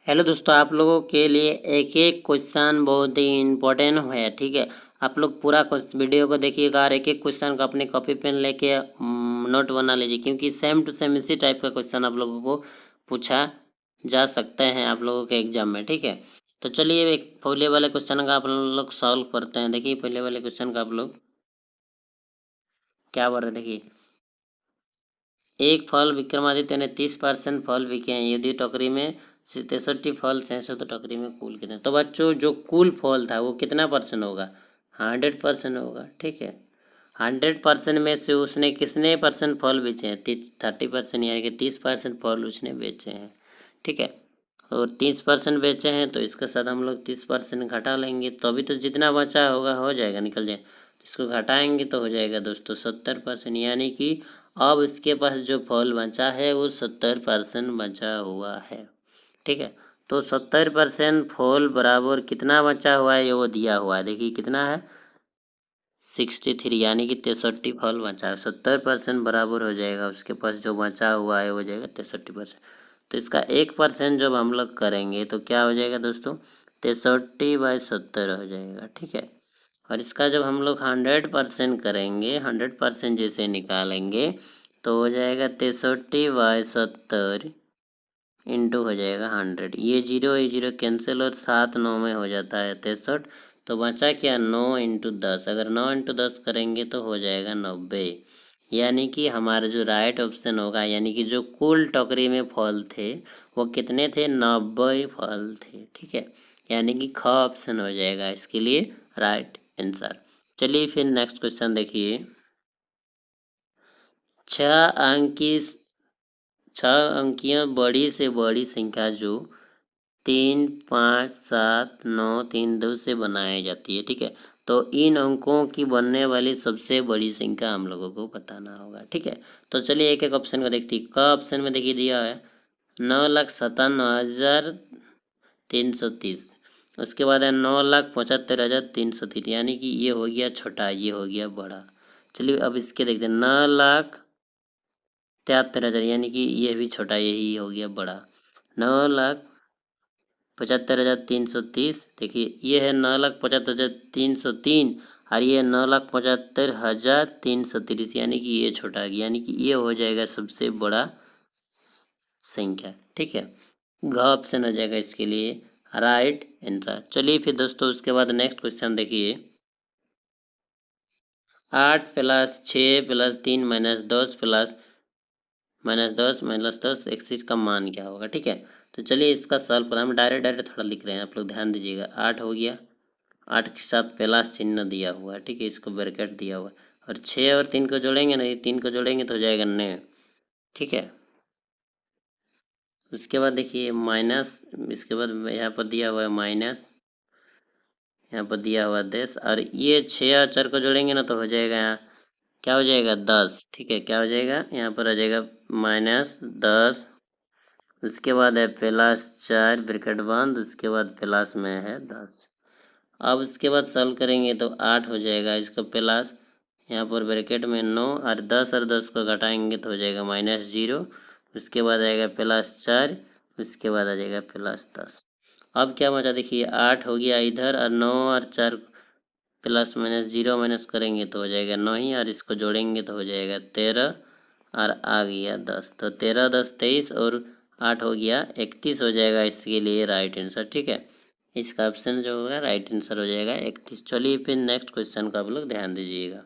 Hello दोस्तों, आप लोगों के लिए एक एक क्वेश्चन बहुत ही इम्पोर्टेंट है। ठीक है, आप लोग पूरा वीडियो को देखिएगा और एक एक क्वेश्चन को अपने कॉपी पेन लेके नोट बना लीजिए, क्योंकि सेम टू सेम इसी टाइप का क्वेश्चन आप लोगों को पूछा जा सकते हैं आप लोगों के एग्जाम में। ठीक है, तो चलिए एक पहले वाले क्वेश्चन का आप लोग सॉल्व करते हैं। देखिए पहले वाले क्वेश्चन का आप लोग क्या बोल रहे, देखिए एक फल विक्रमादित्य ने 30% फल बिके हैं। यदि टोकरी में 63 फल हैं तो टोकरी में कुल कितने। तो बच्चों जो कुल फल था वो कितना परसेंट होगा, 100% होगा। ठीक है, 100% में से उसने कितने परसेंट फल बेचे हैं, 30%, यानी कि 30% फल उसने बेचे हैं। ठीक है, और 30% बेचे हैं तो इसके साथ हम लोग 30% घटा लेंगे, तो अभी तो जितना बचा होगा हो जाएगा, निकल जाए। इसको घटाएंगे तो हो जाएगा दोस्तों 70%, यानी कि अब इसके पास जो फल बचा है वो 70% बचा हुआ है। ठीक है, तो 70% फल बराबर कितना बचा हुआ है ये वो दिया हुआ है। देखिए कितना है, 63, यानी कि 63 फल बचा है। 70% बराबर हो जाएगा उसके पास जो बचा हुआ है, हो जाएगा 63%। तो इसका 1% जब हम लोग करेंगे तो क्या हो जाएगा दोस्तों, 63/70 हो जाएगा। ठीक है, और इसका जब हम लोग 100% करेंगे, 100% जैसे निकालेंगे तो हो जाएगा 63/70 इंटू हो जाएगा 100। ये जीरो कैंसिल और 7 9 में हो जाता है 63। तो बचा क्या, 9 × 10। अगर 9 × 10 करेंगे तो हो जाएगा 90, यानी कि हमारा जो राइट ऑप्शन होगा, यानी कि जो कुल टोकरी में फल थे वो कितने थे, 90 फल थे। ठीक है, यानी कि ख ऑप्शन हो जाएगा इसके लिए राइट आंसर। चलिए फिर नेक्स्ट क्वेश्चन देखिए। 6 अंकीय बड़ी से बड़ी संख्या जो 3 5 7 9 3 2 से बनाई जाती है। ठीक है, तो इन अंकों की बनने वाली सबसे बड़ी संख्या हम लोगों को बताना होगा। ठीक है, तो चलिए एक एक ऑप्शन को देखते हैं। क ऑप्शन में देखिए दिया है 9,97,330। उसके बाद है 9,75,330, यानी कि ये हो गया छोटा, ये हो गया बड़ा। चलिए अब इसके देखते हैं 9,73,000, यानी कि ये भी छोटा, यही हो गया बड़ा। 9,75,330, देखिए ये है 9,75,303 और ये 9,75,330, यानी कि ये छोटा है, यानी कि ये हो जाएगा सबसे बड़ा संख्या। ठीक है, घ ऑप्शन हो जाएगा इसके लिए राइट आंसर। चलिए फिर दोस्तों उसके बाद नेक्स्ट क्वेश्चन देखिए। 8 + 6 + 3 - 10 + -10 - 10 एक्सिस का मान क्या होगा। ठीक है, तो चलिए इसका सॉल्व पर हम डायरेक्ट थोड़ा लिख रहे हैं, आप लोग ध्यान दीजिएगा। 8 हो गया, 8 के साथ प्लस चिन्ह दिया हुआ है। ठीक है, इसको ब्रैकेट दिया हुआ है, और 6 और 3 को जोड़ेंगे ना, ये 3 को जोड़ेंगे तो हो जाएगा 9। ठीक है, उसके बाद देखिए माइनस, इसके बाद यहाँ पर दिया हुआ है माइनस, यहाँ पर दिया हुआ 10, और ये 6 और 4 को जोड़ेंगे ना तो हो जाएगा यहाँ क्या हो जाएगा, 10। ठीक है, क्या हो जाएगा, यहाँ पर आ जाएगा -10। उसके बाद है +4 ब्रैकेट बंद, उसके बाद प्लस में है 10। अब उसके बाद सॉल्व करेंगे तो 8 हो जाएगा, इसका प्लस यहाँ पर ब्रैकेट में 9, और 10 को घटाएंगे तो हो जाएगा -0। उसके बाद आएगा +4, उसके बाद आ जाएगा +10। अब क्या बचा, देखिए 8 हो गया इधर, और 9 और 4 प्लस माइनस 0 माइनस करेंगे तो हो जाएगा 9 ही, और इसको जोड़ेंगे तो हो जाएगा 13, और आ गया 10। तो 13 10 23 और 8 हो गया 31 हो जाएगा इसके लिए राइट आंसर। ठीक है, इसका ऑप्शन जो होगा राइट आंसर हो जाएगा 31। चलिए फिर नेक्स्ट क्वेश्चन का आप लोग ध्यान दीजिएगा।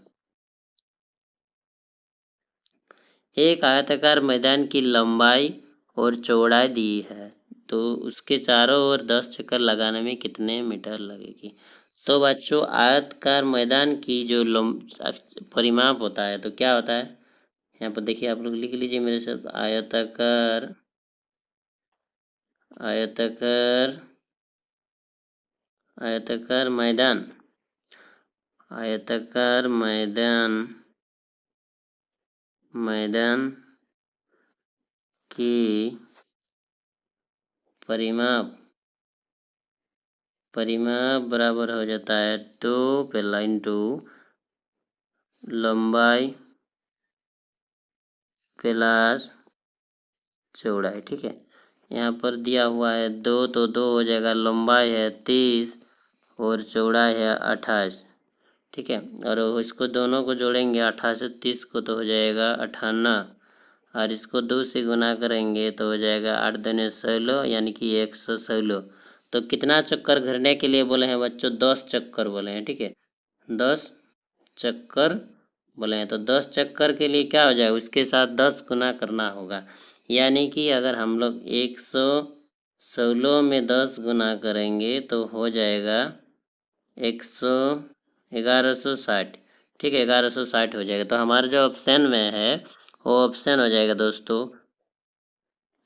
एक आयताकार मैदान की लंबाई और चौड़ाई दी है, तो उसके चारों ओर 10 चक्कर लगाने में कितने मीटर लगेगी। तो बच्चों आयताकार मैदान की जो परिमाप होता है तो क्या होता है, यहाँ पर देखिए आप लोग लिख लीजिए मेरे साथ। आयताकार आयताकार आयताकार मैदान आयताकार मैदान की परिमाप बराबर हो जाता है 2 पहला इंटू लंबाई प्लस चौड़ाई। ठीक है, यहाँ पर दिया हुआ है 2, तो 2 हो जाएगा। लंबाई है 30 और चौड़ाई है 28, ठीक है। और इसको दोनों को जोड़ेंगे 28 से 30 को, तो हो जाएगा 58, और इसको 2 से गुना करेंगे तो हो जाएगा 8 दूनी 16, यानी कि 116। तो कितना चक्कर घूरने के लिए बोले हैं बच्चों? 10 चक्कर बोले हैं, ठीक है। 10 चक्कर बोले हैं, तो 10 चक्कर के लिए क्या हो जाएगा? उसके साथ 10 गुना करना होगा, यानी कि अगर हम लोग 116 में 10 गुना करेंगे तो हो जाएगा 1160, ठीक है। 1160 हो जाएगा। तो हमारा जो ऑप्शन में है वो ऑप्शन हो जाएगा दोस्तों,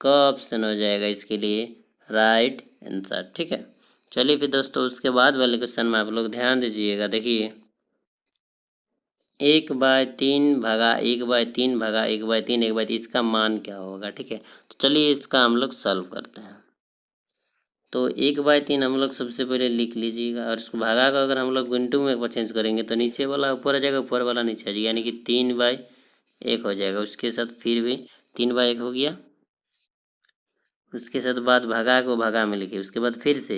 क ऑप्शन हो जाएगा इसके लिए राइट आंसर, ठीक है। चलिए फिर दोस्तों उसके बाद वाले क्वेश्चन में आप लोग ध्यान दीजिएगा। देखिए 1/3 भागा 1/3 भागा 1/3 1/3, इसका मान क्या होगा, ठीक है। तो चलिए इसका हम लोग सॉल्व करते हैं। तो 1/3 हम लोग सबसे पहले लिख लीजिएगा, और इसको भागा का अगर हम लोग गुंटू में एक बार चेंज करेंगे तो नीचे वाला ऊपर आ जाएगा, ऊपर वाला नीचे आ जाएगा, यानी कि 3/1 हो जाएगा। उसके साथ फिर भी 3/1 हो गया। उसके साथ बाद भागा को भागा में लिखिए। उसके बाद फिर से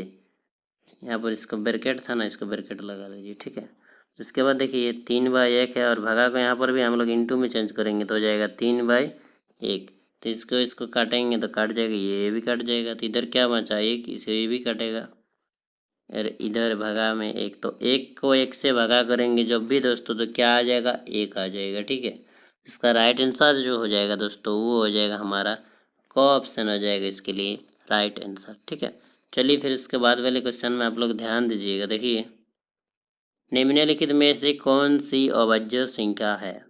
यहाँ पर इसको ब्रैकेट था ना, इसको ब्रैकेट लगा दीजिए, ठीक है। उसके बाद देखिए 3/1 है, और भागा को यहाँ पर भी हम लोग इंटू में चेंज करेंगे तो हो जाएगा 3/1। तो इसको काटेंगे तो काट जाएगा, ये भी कट जाएगा, तो इधर क्या बचा? 1, इसे भी कटेगा, और इधर भगा में 1, तो 1 को 1 से भगा करेंगे जब भी दोस्तों तो क्या आ जाएगा? 1 आ जाएगा, ठीक है। इसका राइट आंसर जो हो जाएगा दोस्तों वो हो जाएगा हमारा क ऑप्शन हो जाएगा इसके लिए राइट आंसर, ठीक है। चलिए फिर इसके बाद वाले क्वेश्चन में आप लोग ध्यान दीजिएगा। देखिए निम्नलिखित में से कौन सी अभाज्य संख्या है?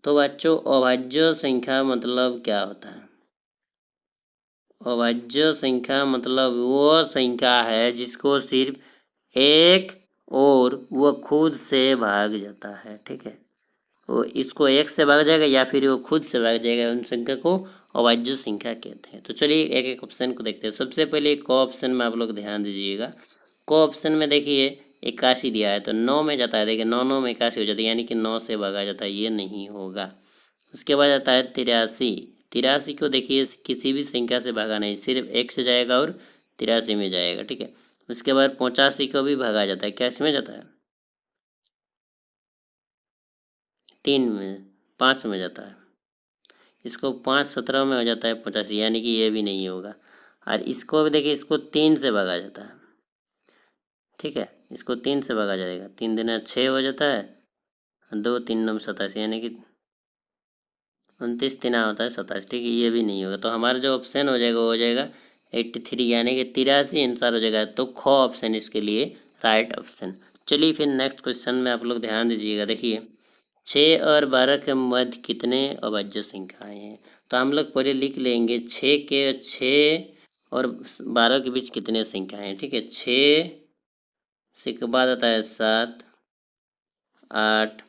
तो बच्चों अभाज्य संख्या मतलब क्या होता है? अभाज्य संख्या मतलब वो संख्या है जिसको सिर्फ एक और वो खुद से भाग जाता है, ठीक है। वो इसको 1 से भाग जाएगा या फिर वो खुद से भाग जाएगा, उन संख्या को अभाज्य संख्या कहते हैं। तो चलिए एक एक ऑप्शन को देखते हैं। सबसे पहले क ऑप्शन में आप लोग ध्यान दीजिएगा। क ऑप्शन में देखिए 81 दिया है, तो 9 में जाता है। देखिए 9 9 में 81 हो जाता है, यानी कि 9 से भागा जाता है, ये नहीं होगा। उसके बाद आता है 83। 83 को देखिए किसी भी संख्या से भागा नहीं, सिर्फ 1 से जाएगा और 83 में जाएगा, ठीक है। उसके बाद 85 को भी भागा जाता है, कैसे में जाता है? 3 में, 5 में जाता है। इसको 5 17 में हो जाता है 85, यानी कि ये भी नहीं होगा। और इसको भी देखिए, इसको 3 से भागा जाता है, ठीक है। इसको 3 से भागा जाएगा, 3 दूना 6 हो जाता है, 2 3 9 87, यानी कि 29 3 होता है 27, ठीक है। ये भी नहीं होगा। तो हमारा जो ऑप्शन हो जाएगा वो हो जाएगा 83, यानी कि 83 आंसर हो जाएगा। तो ख ऑप्शन इसके लिए राइट ऑप्शन। चलिए फिर नेक्स्ट क्वेश्चन में आप लोग ध्यान दीजिएगा। देखिए 6 और 12 के मध्य कितने अभाज्य संख्याएं हैं? तो हम लोग पहले लिख लेंगे 6 और 12 के बीच कितने संख्याएं हैं, ठीक है। 6 से के बाद आता है 7 8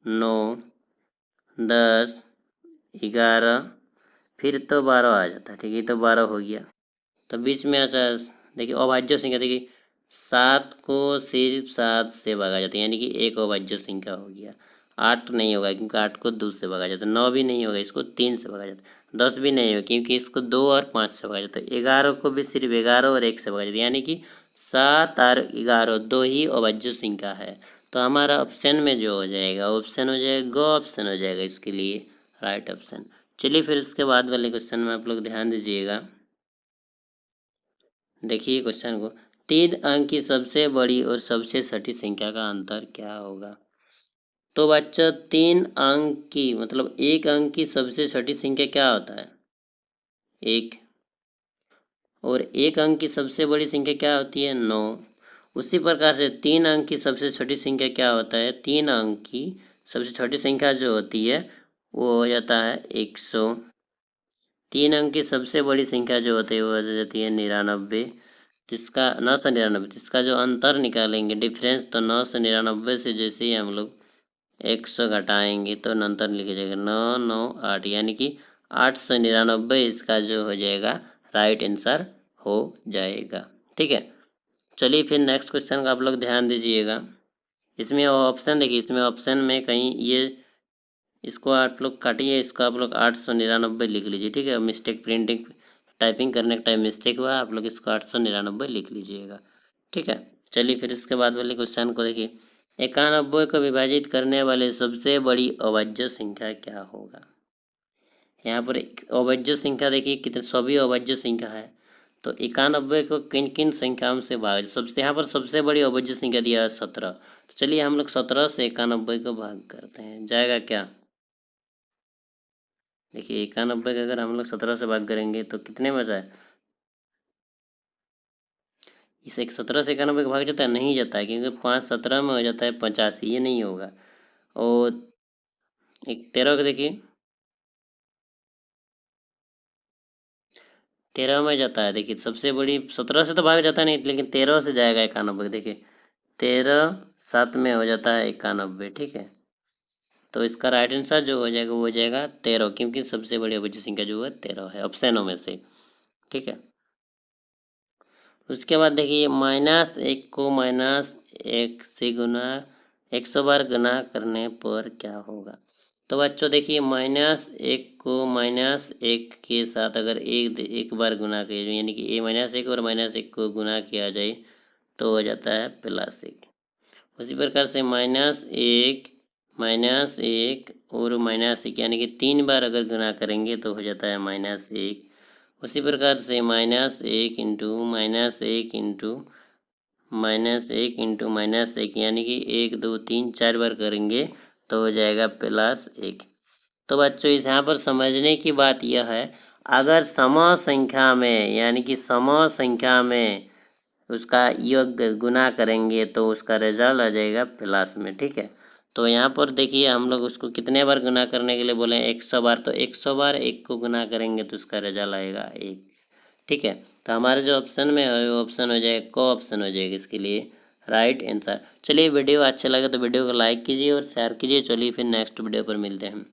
9 10 11, फिर तो 12 आ जाता है, ठीक है। तो 12 हो गया। तो बीच में ऐसा देखिए अभाज्य संख्या, देखिए 7 को सिर्फ 7 से भागा जाता है, यानी कि एक अभाज्य संख्या हो गया। 8 नहीं होगा क्योंकि 8 को 2 से भागा जाता है। 9 भी नहीं होगा, इसको 3 से भागा जाता है। 10 भी नहीं होगा क्योंकि इसको 2 और 5 से भागा जाता है। 11 को भी सिर्फ 11 और 1 से भागा जाता है, यानी कि 7 और 11 दो ही अभाज्य संख्या है। तो हमारा ऑप्शन में जो हो जाएगा ऑप्शन हो जाएगा ग ऑप्शन हो जाएगा इसके लिए राइट ऑप्शन। चलिए फिर उसके बाद वाले क्वेश्चन में आप लोग ध्यान दीजिएगा। देखिए क्वेश्चन को, 3 अंक की सबसे बड़ी और सबसे छोटी संख्या का अंतर क्या होगा? तो बच्चों 3 अंक की मतलब 1 अंक की सबसे छोटी संख्या क्या होता है? 1। और 1 अंक की सबसे बड़ी संख्या क्या होती है? 9। उसी प्रकार से 3 अंक की सबसे छोटी संख्या क्या होता है? 3 अंक की सबसे छोटी संख्या जो होती है वो हो जाता है 100। 3 अंक की सबसे बड़ी संख्या जो होती है वो हो जाती है 99। जिसका 999, जिसका जो अंतर निकालेंगे डिफरेंस, तो 999 से जैसे ही हम लोग 100 घटाएंगे तो अंतर लिखा जाएगा 998, यानी कि 899 इसका जो हो जाएगा राइट आंसर हो जाएगा, ठीक है। चलिए फिर नेक्स्ट क्वेश्चन का आप लोग ध्यान दीजिएगा। इसमें ऑप्शन देखिए, इसमें ऑप्शन में कहीं ये इसको आप लोग काटिए, इसको आप लोग 899 लिख लीजिए, ठीक है। मिस्टेक प्रिंटिंग टाइपिंग करने का टाइम मिस्टेक हुआ, आप लोग इसको 899 लिख लीजिएगा। ठीक है, चलिए फिर इसके बाद वाले क्वेश्चन को देखिए। 91 को विभाजित करने वाले सबसे बड़ी अभाज्य संख्या क्या होगा। यहाँ पर अभाज्य संख्या देखिए कितने, सभी अभाज्य संख्या है, तो 91 को किन किन संख्याओं से भाग, सबसे यहाँ पर सबसे बड़ी अभाज्य संख्या दिया है 17। तो चलिए हम लोग 17 से 91 को भाग करते हैं, जाएगा क्या। देखिए 91 का अगर हम लोग 17 से भाग करेंगे तो कितने में जाए, इसे 17 से 91 का भाग जाता है, नहीं जाता है, क्योंकि 5 17 में हो जाता है 85, ये नहीं होगा। और एक 13 का देखिए 13 में जाता है, देखिए सबसे बड़ी 17 से तो भाग जाता नहीं, लेकिन 13 से जाएगा 91, देखिए 13 7 में हो जाता है 91। ठीक है, तो इसका राइट आंसर जो हो जाएगा वो हो जाएगा 13, क्योंकि सबसे बड़ी अभाज्य संख्या जो है 13 है ऑप्शनों में से। ठीक है, उसके बाद देखिए -1 को -1 से गुना 100 बार गुना करने पर क्या होगा। तो बच्चों देखिए -1 को -1 के साथ अगर एक बार गुना किया जाए, यानी कि -1 और -1 को गुना किया जाए तो हो जाता है +1। उसी प्रकार से -1 -1 और -1 यानी कि 3 बार अगर गुना करेंगे तो हो जाता है -1। उसी प्रकार से -1 इंटू -1 इंटू -1 यानी कि 1 2 3 4 बार करेंगे तो हो जाएगा +1। तो बच्चों इस यहाँ पर समझने की बात यह है, अगर सम संख्या में यानी कि सम संख्या में उसका योग गुना करेंगे तो उसका रिजल्ट आ जाएगा प्लस में। ठीक है, तो यहाँ पर देखिए हम लोग उसको कितने बार गुना करने के लिए बोले 100 बार, तो 100 बार 1 को गुना करेंगे तो उसका रिजल्ट आएगा 1। ठीक है, तो हमारे जो ऑप्शन में है वो ऑप्शन हो जाएगा, को ऑप्शन हो जाएगा इसके लिए राइट आंसर। चलिए वीडियो अच्छा लगे तो वीडियो को लाइक कीजिए और शेयर कीजिए। चलिए फिर नेक्स्ट वीडियो पर मिलते हैं हम।